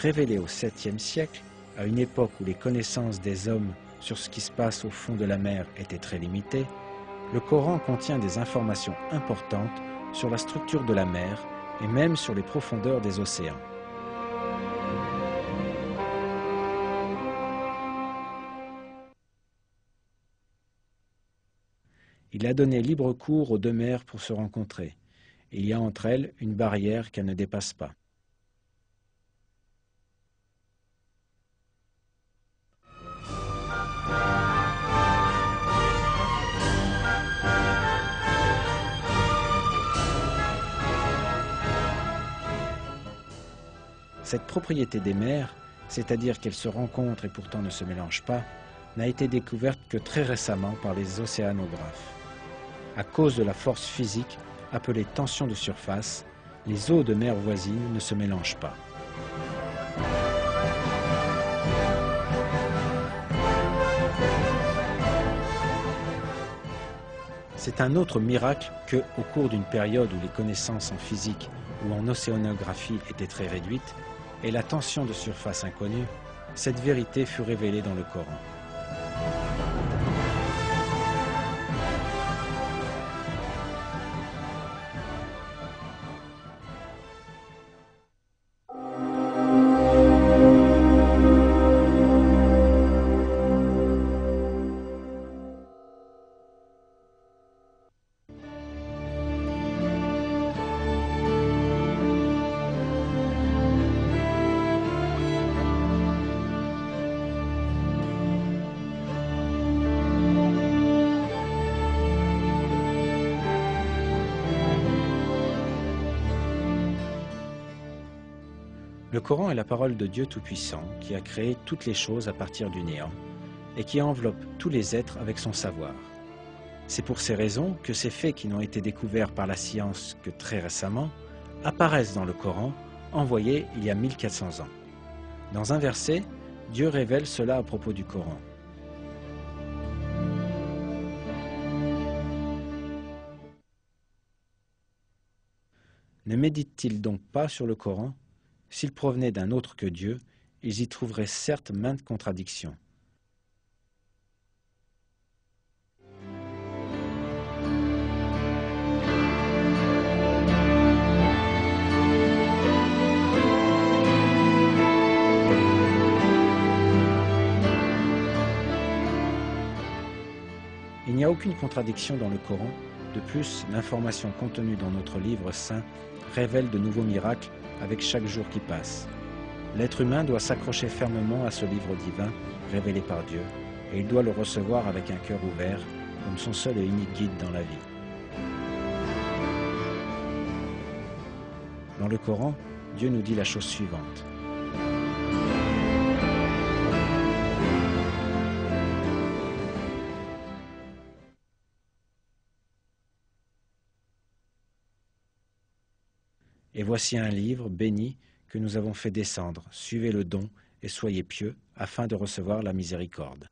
Révélé au 7e siècle, à une époque où les connaissances des hommes sur ce qui se passe au fond de la mer étaient très limitées, le Coran contient des informations importantes sur la structure de la mer et même sur les profondeurs des océans. Il a donné libre cours aux deux mers pour se rencontrer. Il y a entre elles une barrière qu'elles ne dépassent pas. Cette propriété des mers, c'est-à-dire qu'elles se rencontrent et pourtant ne se mélangent pas, n'a été découverte que très récemment par les océanographes. À cause de la force physique appelée tension de surface, les eaux de mer voisines ne se mélangent pas. C'est un autre miracle que, au cours d'une période où les connaissances en physique ou en océanographie étaient très réduites, et la tension de surface inconnue, cette vérité fut révélée dans le Coran. Le Coran est la parole de Dieu Tout-Puissant qui a créé toutes les choses à partir du néant et qui enveloppe tous les êtres avec son savoir. C'est pour ces raisons que ces faits qui n'ont été découverts par la science que très récemment apparaissent dans le Coran, envoyé il y a 1400 ans. Dans un verset, Dieu révèle cela à propos du Coran. Ne méditent-ils donc pas sur le Coran ? S'ils provenaient d'un autre que Dieu, ils y trouveraient certes maintes contradictions. Il n'y a aucune contradiction dans le Coran. De plus, l'information contenue dans notre livre saint révèle de nouveaux miracles avec chaque jour qui passe. L'être humain doit s'accrocher fermement à ce livre divin révélé par Dieu, et il doit le recevoir avec un cœur ouvert, comme son seul et unique guide dans la vie. Dans le Coran, Dieu nous dit la chose suivante. Et voici un livre béni que nous avons fait descendre. Suivez le don et soyez pieux afin de recevoir la miséricorde.